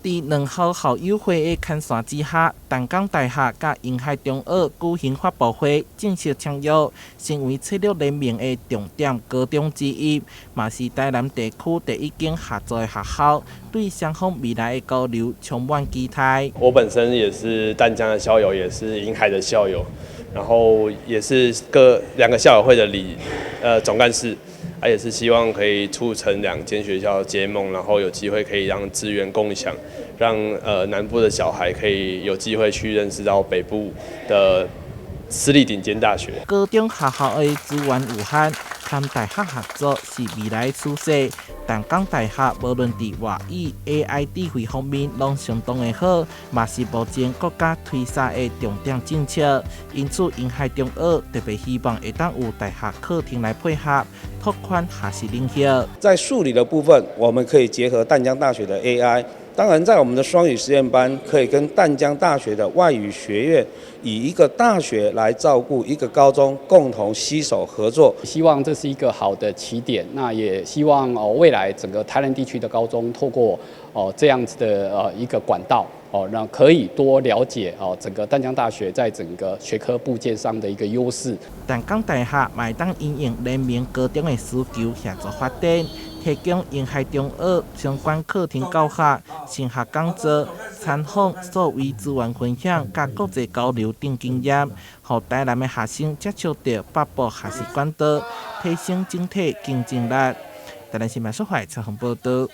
在2号校友会的牵线之下，淡江大学甲英海中学举行发布会，正式签约成为策略联名的重点高中之一，嘛是台南地区第一间合作的学校，对双方未来的交流充满期待。我本身也是淡江的校友，也是英海的校友，然后也是两个校友会的总干事。也是希望可以促成2间学校结盟，然后有机会可以让资源共享，让南部的小孩可以有机会去认识到北部的私立顶尖大学。高中学校的资源有限，和大学合作是未来趋势。淡江大学无论在外语、AI 智慧方面，拢相当的好，嘛是目前国家推展的重点政策。因此，英海中学特别希望会当有大学课程来配合，拓宽学习领域。在数理的部分，我们可以结合淡江大学的 AI。当然，在我们的双语实验班，可以跟淡江大学的外语学院，以一个大学来照顾一个高中，共同携手合作。希望这是一个好的起点，那也希望未来整个台南地区的高中，透过这样子的一个管道，让可以多了解整个淡江大学在整个学科部件上的一个优势。淡江大学嘛会当因应联名高中的需求协助发展。提供英海中学相关课程教学、升学讲座、参访、数位资源分享、甲国际交流等经验，让台南的学生接触到北部学习管道，提升整体竞争力。台南新闻社会采访报道。